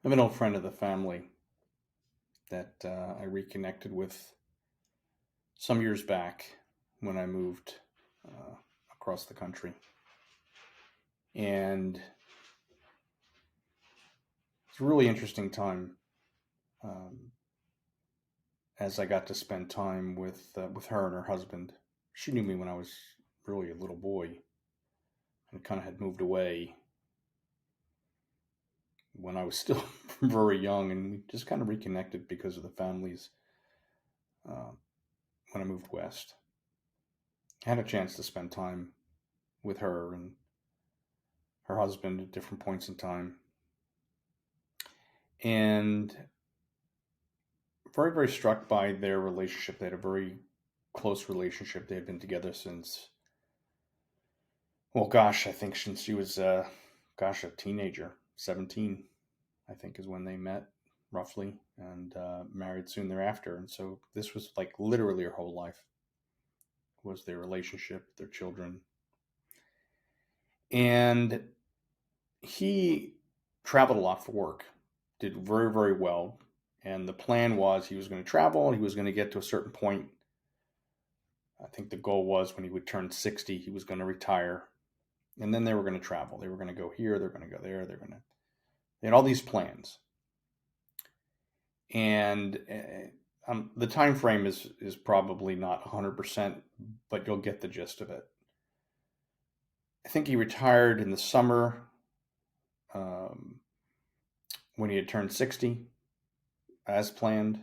I'm an old friend of the family that I reconnected with some years back when I moved uh, across the country. And it's a really interesting time um, as I got to spend time with her and her husband. She knew me when I was really a little boy and kind of had moved away when I was still very young. And we just kind of reconnected because of the families uh, when I moved west. I had a chance to spend time with her and her husband at different points in time. And very, very struck by their relationship. They had a very close relationship. They had been together since, well, gosh, I think since she was, a teenager, 17, I think is when they met, roughly, and married soon thereafter. And so this was like literally her whole life was their relationship, their children. And he traveled a lot for work, did very, very well. And the plan was he was going to travel, he was going to get to a certain point. I think the goal was when he would turn 60, he was going to retire. And then they were going to travel. They were going to go here, they're going to go there, they had all these plans. And the time frame is probably not 100%, but you'll get the gist of it. I think he retired in the summer um, when he had turned 60, as planned.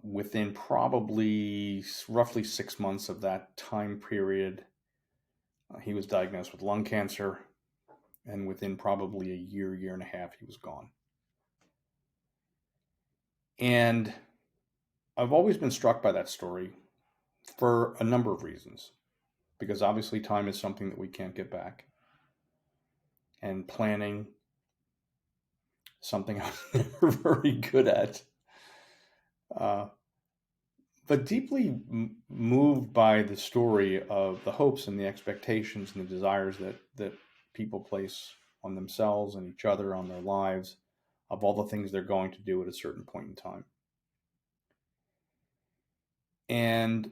Within probably roughly 6 months of that time period, he was diagnosed with lung cancer, and within probably a year, year and a half, he was gone. And I've always been struck by that story for a number of reasons, because obviously time is something that we can't get back, and planning, something I'm never very good at. Uh, but deeply moved by the story of the hopes and the expectations and the desires that people place on themselves and each other, on their lives, of all the things they're going to do at a certain point in time. And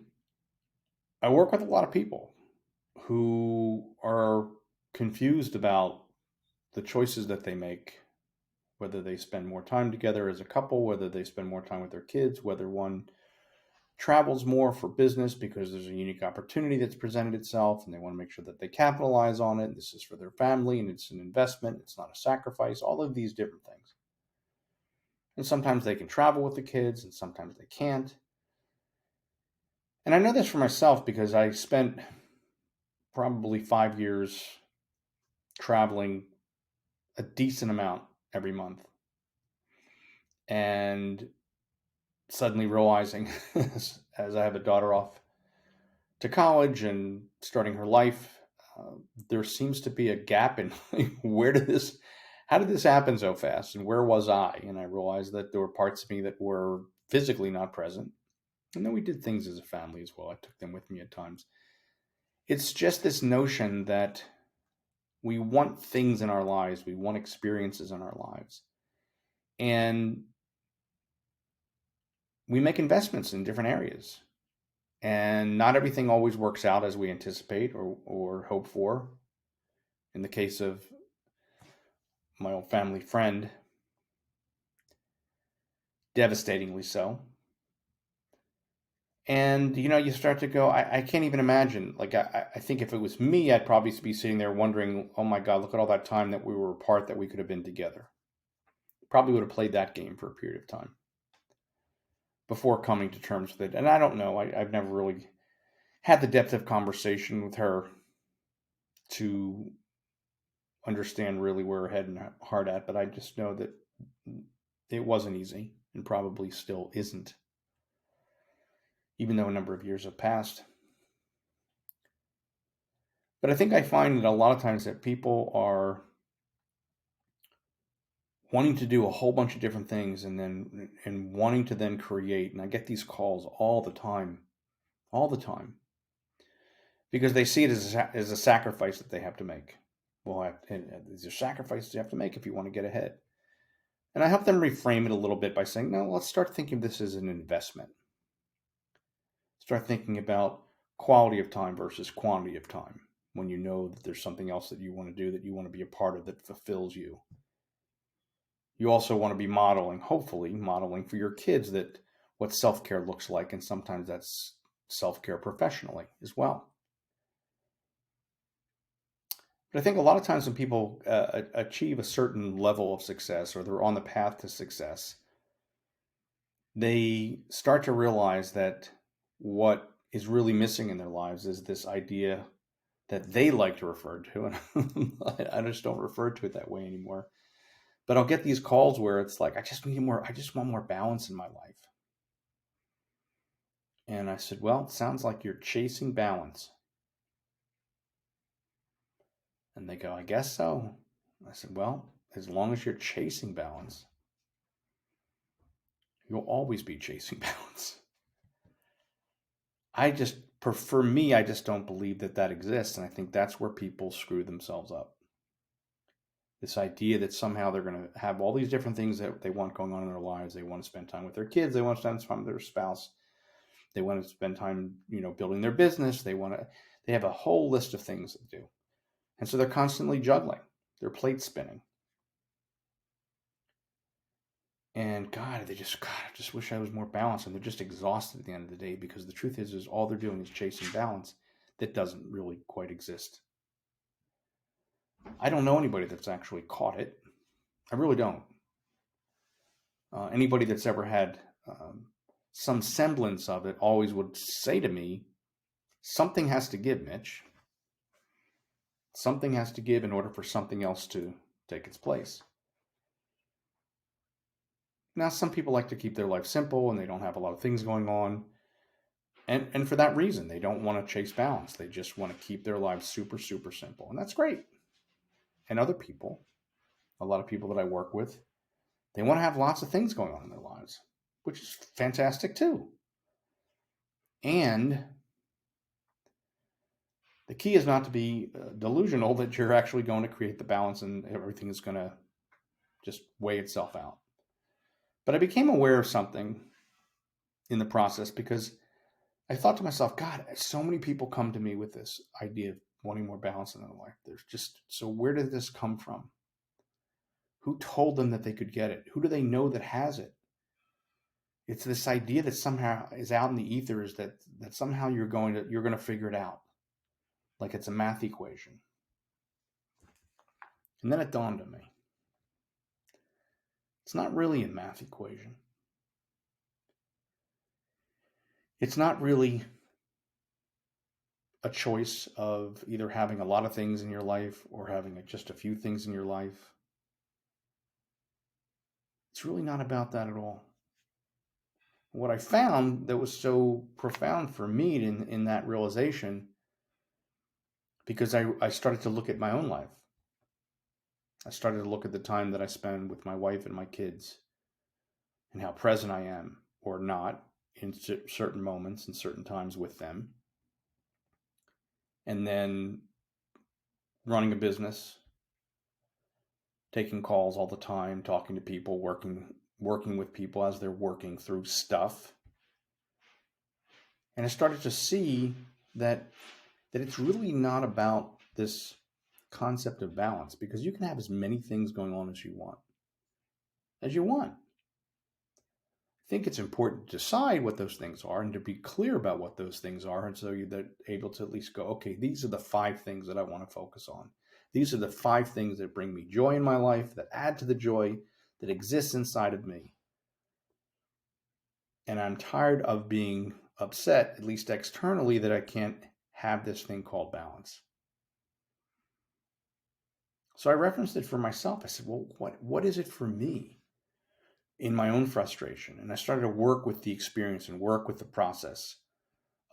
I work with a lot of people who are confused about the choices that they make, whether they spend more time together as a couple, whether they spend more time with their kids, whether one travels more for business because there's a unique opportunity that's presented itself and they want to make sure that they capitalize on it. This is for their family and it's an investment, it's not a sacrifice, all of these different things. And sometimes they can travel with the kids and sometimes they can't. And I know this for myself because I spent probably 5 years traveling a decent amount every month. And suddenly realizing, as I have a daughter off to college and starting her life, uh, there seems to be a gap in how did this happen so fast? And where was I? And I realized that there were parts of me that were physically not present. And then we did things as a family as well. I took them with me at times. It's just this notion that we want things in our lives, we want experiences in our lives. And we make investments in different areas. And not everything always works out as we anticipate or hope for. In the case of my old family friend, devastatingly so. And you start to go, I can't even imagine. Like I think if it was me, I'd probably be sitting there wondering, oh my God, look at all that time that we were apart that we could have been together. Probably would have played that game for a period of time before coming to terms with it. And I don't know. I've never really had the depth of conversation with her to understand really where her head and heart at, but I just know that it wasn't easy and probably still isn't, even though a number of years have passed. But I think I find that a lot of times that people are wanting to do a whole bunch of different things and wanting to then create, and I get these calls all the time, because they see it as a sacrifice that they have to make. Well, these are sacrifices you have to make if you want to get ahead. And I help them reframe it a little bit by saying, no, let's start thinking of this as an investment. Start thinking about quality of time versus quantity of time when you know that there's something else that you want to do, that you want to be a part of, that fulfills you. You also want to be modeling, hopefully modeling for your kids, that what self-care looks like, and sometimes that's self-care professionally as well. But I think a lot of times when people achieve a certain level of success, or they're on the path to success, they start to realize that what is really missing in their lives is this idea that they like to refer to, and I just don't refer to it that way anymore. But I'll get these calls where it's like, I just want more balance in my life. And I said, well, it sounds like you're chasing balance. And they go, I guess so. I said, well, as long as you're chasing balance, you'll always be chasing balance. For me, I just don't believe that exists. And I think that's where people screw themselves up. This idea that somehow they're going to have all these different things that they want going on in their lives. They want to spend time with their kids. They want to spend time with their spouse. They want to spend time, building their business. They have a whole list of things to do. And so they're constantly juggling. Their plate spinning. And God, I just wish I was more balanced. And they're just exhausted at the end of the day, because the truth is all they're doing is chasing balance that doesn't really quite exist. I don't know anybody that's actually caught it. I really don't. Anybody that's ever had some semblance of it always would say to me, something has to give, Mitch. Something has to give in order for something else to take its place. Now, some people like to keep their life simple and they don't have a lot of things going on. And for that reason, they don't want to chase balance. They just want to keep their lives super, super simple. And that's great. And other people, a lot of people that I work with, they want to have lots of things going on in their lives, which is fantastic too. And the key is not to be delusional that you're actually going to create the balance and everything is going to just weigh itself out. But I became aware of something in the process, because I thought to myself, God, so many people come to me with this idea of wanting more balance in their life. So where did this come from? Who told them that they could get it? Who do they know that has it? It's this idea that somehow is out in the ether, is that somehow you're going to figure it out, like it's a math equation. And then it dawned on me, it's not really a math equation. It's not really a choice of either having a lot of things in your life or having just a few things in your life. It's really not about that at all. What I found that was so profound for me in that realization, because I started to look at my own life. I started to look at the time that I spend with my wife and my kids, and how present I am or not in certain moments and certain times with them. And then running a business, taking calls all the time, talking to people, working with people as they're working through stuff. And I started to see that it's really not about this concept of balance, because you can have as many things going on as you want. I think it's important to decide what those things are and to be clear about what those things are. And so you're able to at least go, okay, these are the 5 things that I want to focus on. These are the 5 things that bring me joy in my life, that add to the joy that exists inside of me. And I'm tired of being upset, at least externally, that I can't have this thing called balance. So I referenced it for myself. I said, well, what is it for me in my own frustration? And I started to work with the experience and work with the process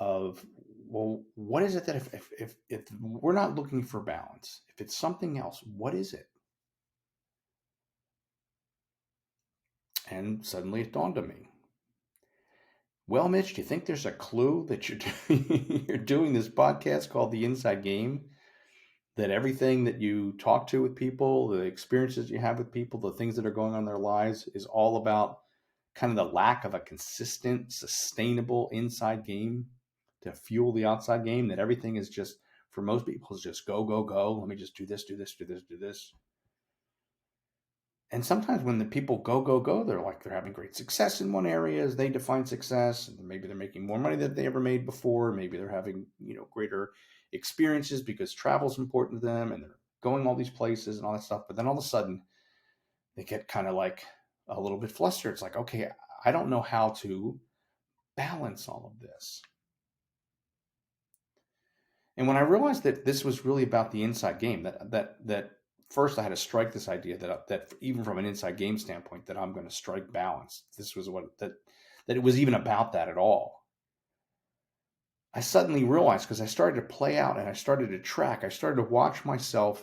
of, well, what is it that if we're not looking for balance, if it's something else, what is it? And suddenly it dawned on me. Well, Mitch, do you think there's a clue that you're doing this podcast called The Inside Game? that everything that you talk to with people, the experiences you have with people, the things that are going on in their lives is all about kind of the lack of a consistent, sustainable inside game to fuel the outside game, that everything is just, for most people, is just go, go, go. Let me just do this, do this, do this, do this. And sometimes when the people go, go, go, they're having great success in one area as they define success. And maybe they're making more money than they ever made before. Maybe they're having, greater experiences because travel is important to them and they're going all these places and all that stuff. But then all of a sudden they get kind of like a little bit flustered. It's like, okay, I don't know how to balance all of this. And when I realized that this was really about the inside game, that first I had to strike this idea that even from an inside game standpoint, that I'm going to strike balance. This was that it was even about that at all. I suddenly realized, because I started to play out and I started to track, I started to watch myself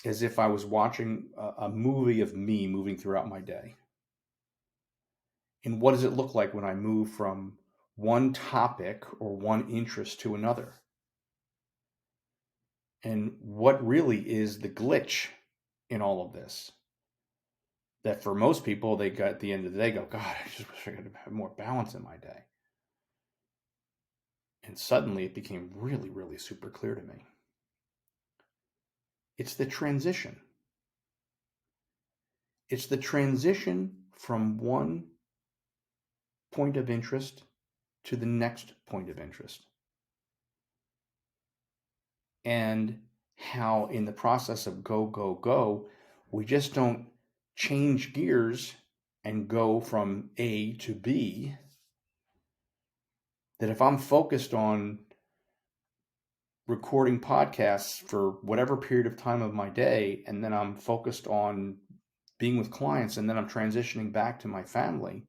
as if I was watching a movie of me moving throughout my day. And what does it look like when I move from one topic or one interest to another? And what really is the glitch in all of this? That for most people, they got at the end of the day go, God, I just wish I could have more balance in my day. And suddenly it became really, really super clear to me. It's the transition. It's the transition from one point of interest to the next point of interest. And how in the process of go, go, go, we just don't change gears and go from A to B. That if I'm focused on recording podcasts for whatever period of time of my day, and then I'm focused on being with clients, and then I'm transitioning back to my family,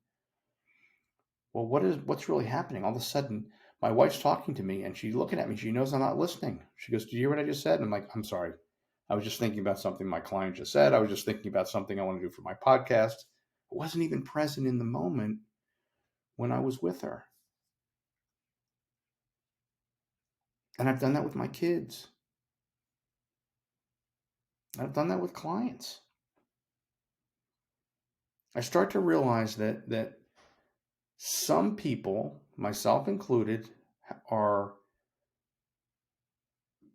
well, what's really happening? All of a sudden, my wife's talking to me and she's looking at me. She knows I'm not listening. She goes, "Did you hear what I just said?" And I'm like, "I'm sorry. I was just thinking about something my client just said. I was just thinking about something I want to do for my podcast." I wasn't even present in the moment when I was with her. And I've done that with my kids. I've done that with clients. I start to realize that some people, myself included, are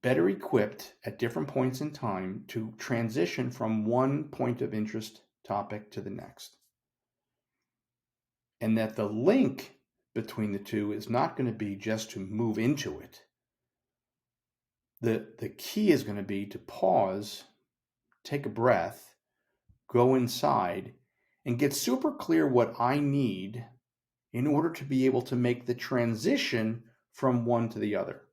better equipped at different points in time to transition from one point of interest topic to the next. And that the link between the two is not going to be just to move into it. The key is going to be to pause, take a breath, go inside, and get super clear what I need in order to be able to make the transition from one to the other.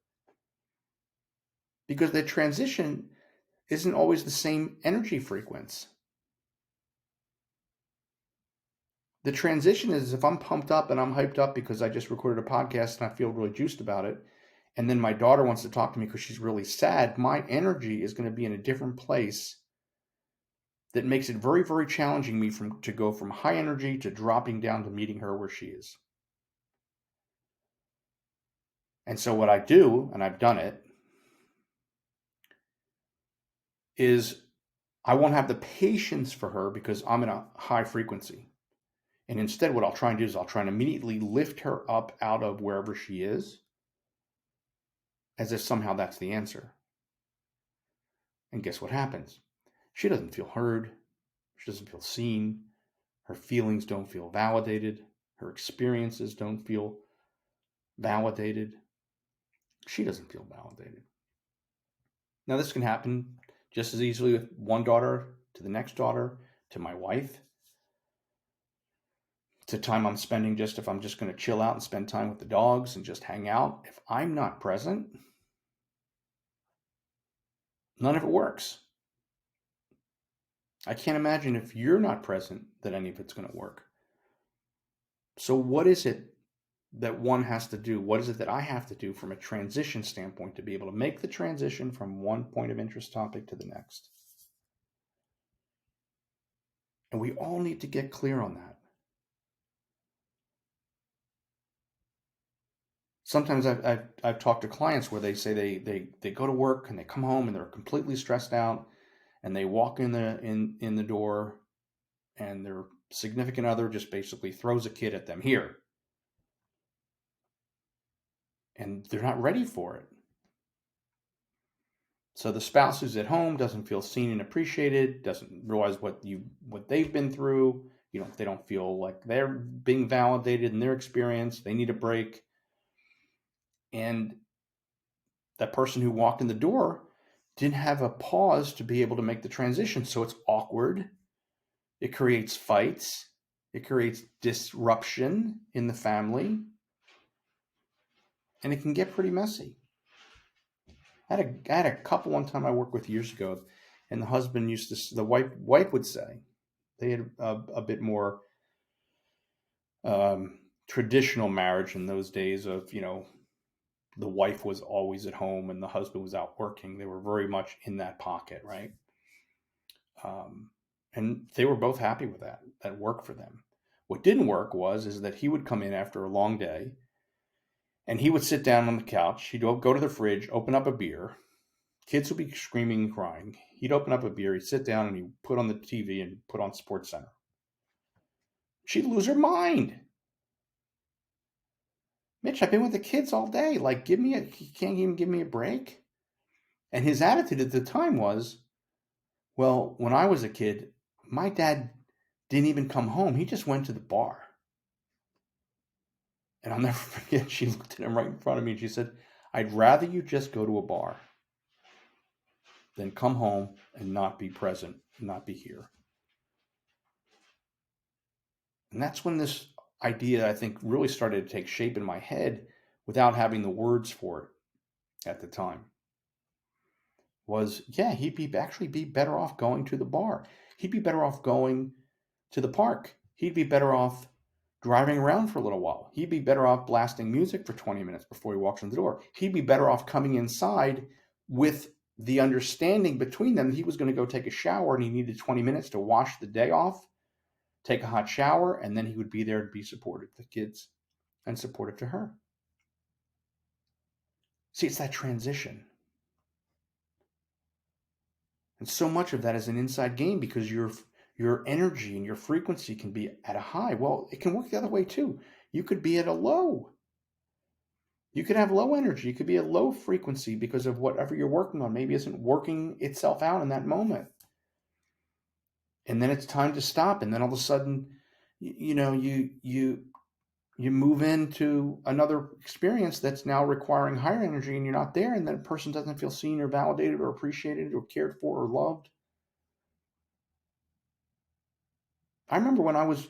Because the transition isn't always the same energy frequency. The transition is if I'm pumped up and I'm hyped up because I just recorded a podcast and I feel really juiced about it, and then my daughter wants to talk to me because she's really sad, my energy is going to be in a different place that makes it very, very challenging me to go from high energy to dropping down to meeting her where she is. And so what I do, and I've done it, is I won't have the patience for her because I'm in a high frequency. And instead, what I'll try and do is I'll try and immediately lift her up out of wherever she is, as if somehow that's the answer. And guess what happens? She doesn't feel heard. She doesn't feel seen. Her feelings don't feel validated. Her experiences don't feel validated. She doesn't feel validated. Now, this can happen just as easily with one daughter to the next daughter to my wife. To time I'm spending just if I'm just going to chill out and spend time with the dogs and just hang out. If I'm not present, none of it works. I can't imagine if you're not present that any of it's going to work. So what is it that one has to do? What is it that I have to do from a transition standpoint to be able to make the transition from one point of interest topic to the next? And we all need to get clear on that. Sometimes I've talked to clients where they say they go to work and they come home and they're completely stressed out, and they walk in the door, and their significant other just basically throws a kid at them here, and they're not ready for it. So the spouse who's at home doesn't feel seen and appreciated, doesn't realize what they've been through. They don't feel like they're being validated in their experience. They need a break. And that person who walked in the door didn't have a pause to be able to make the transition. So it's awkward. It creates fights. It creates disruption in the family. And it can get pretty messy. I had a couple one time I worked with years ago, and the husband the wife would say, they had a bit more traditional marriage in those days of, the wife was always at home and the husband was out working. They were very much in that pocket, right? Um, and they were both happy with that. That worked for them. What didn't work is that he would come in after a long day, and he would sit down on the couch. He'd go to the fridge, open up a beer. Kids would be screaming and crying. He'd open up a beer, he'd sit down, and he'd put on the TV and put on Sports Center. She'd lose her mind. Mitch, I've been with the kids all day. Like, you can't even give me a break? And his attitude at the time was, well, when I was a kid, my dad didn't even come home. He just went to the bar. And I'll never forget, she looked at him right in front of me and she said, I'd rather you just go to a bar than come home and not be present, not be here. And that's when this idea, I think, really started to take shape in my head without having the words for it at the time. He'd be better off going to the bar. He'd be better off going to the park. He'd be better off driving around for a little while. He'd be better off blasting music for 20 minutes before he walks in the door. He'd be better off coming inside with the understanding between them he was going to go take a shower and he needed 20 minutes to wash the day off, take a hot shower, and then he would be there to be supportive to the kids and supportive to her. See, it's that transition. And so much of that is an inside game because your energy and your frequency can be at a high. Well, it can work the other way too. You could be at a low. You could have low energy. You could be at low frequency because of whatever you're working on maybe isn't working itself out in that moment. And then it's time to stop. And then all of a sudden, you move into another experience that's now requiring higher energy and you're not there. And that person doesn't feel seen or validated or appreciated or cared for or loved. I remember when I was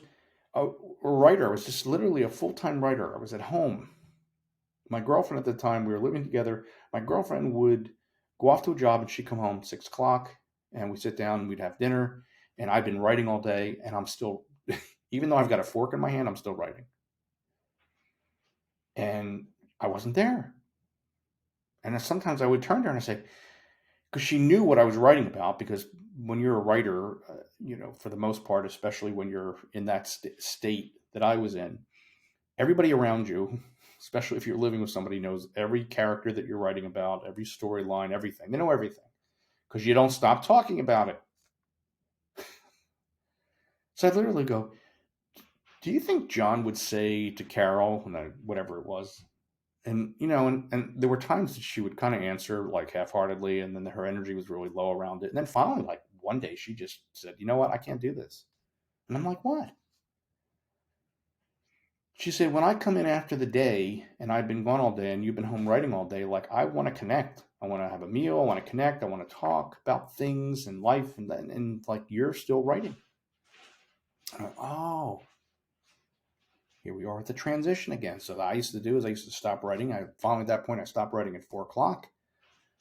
a writer, I was just literally a full-time writer. I was at home. My girlfriend at the time, we were living together. My girlfriend would go off to a job and she'd come home 6 o'clock and we'd sit down and we'd have dinner. And I've been writing all day and I'm still, even though I've got a fork in my hand, I'm still writing. And I wasn't there. And sometimes I would turn to her and I say, because she knew what I was writing about, because when you're a writer, for the most part, especially when you're in that state that I was in, everybody around you, especially if you're living with somebody, knows every character that you're writing about, every storyline, everything. They know everything because you don't stop talking about it. So I literally go, do you think John would say to Carol, whatever it was? And, and there were times that she would kind of answer like half-heartedly, and then her energy was really low around it. And then finally, like one day she just said, you know what? I can't do this. And I'm like, what? She said, when I come in after the day and I've been gone all day and you've been home writing all day, like I want to connect. I want to have a meal. I want to connect. I want to talk about things and life. And like, you're still writing. I'm like, oh, here we are at the transition again. So what I used to do is I used to stop writing. Finally at that point, I stopped writing at 4 o'clock.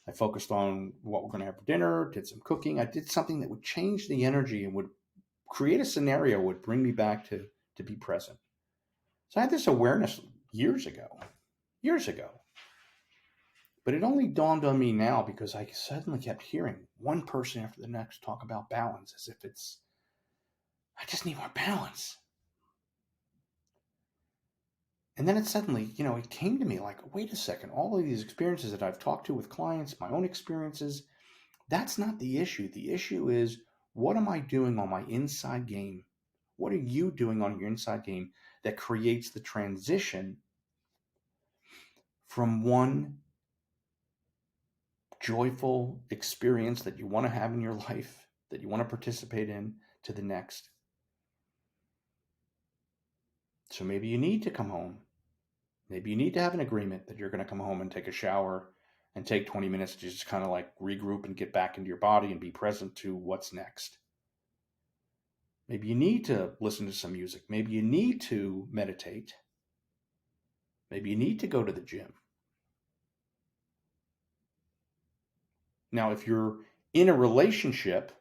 I focused on what we're going to have for dinner, did some cooking. I did something that would change the energy and would create a scenario, would bring me back to be present. So I had this awareness years ago. But it only dawned on me now because I suddenly kept hearing one person after the next talk about balance as if I just need more balance. And then it suddenly, it came to me like, wait a second, all of these experiences that I've talked to with clients, my own experiences, that's not the issue. The issue is, what am I doing on my inside game? What are you doing on your inside game that creates the transition from one joyful experience that you want to have in your life, that you want to participate in, to the next? So maybe you need to come home. Maybe you need to have an agreement that you're going to come home and take a shower and take 20 minutes to just kind of like regroup and get back into your body and be present to what's next. Maybe you need to listen to some music. Maybe you need to meditate. Maybe you need to go to the gym. Now, if you're in a relationship,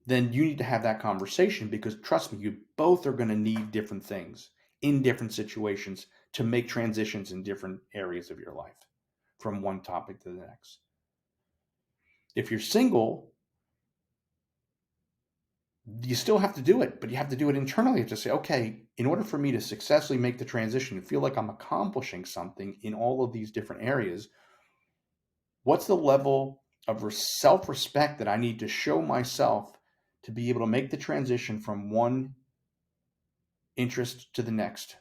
then you need to have that conversation, because trust me, you both are going to need different things in different situations to make transitions in different areas of your life from one topic to the next. If you're single, you still have to do it, but you have to do it internally. You have to say, okay, in order for me to successfully make the transition and feel like I'm accomplishing something in all of these different areas, what's the level of self-respect that I need to show myself to be able to make the transition from one interest to the next?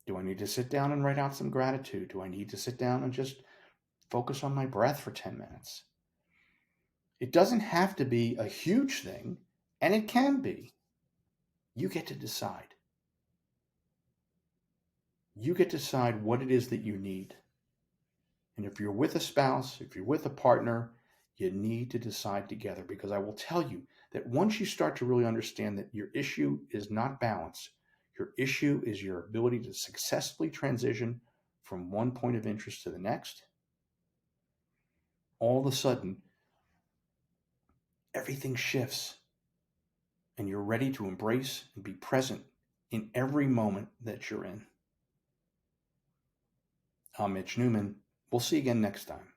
Do I need to sit down and write out some gratitude? Do I need to sit down and just focus on my breath for 10 minutes? It doesn't have to be a huge thing, and it can be. You get to decide. You get to decide what it is that you need. And if you're with a spouse, if you're with a partner, you need to decide together, because I will tell you that once you start to really understand that your issue is not balance, your issue is your ability to successfully transition from one point of interest to the next, all of a sudden, everything shifts and you're ready to embrace and be present in every moment that you're in. I'm Mitch Newman. We'll see you again next time.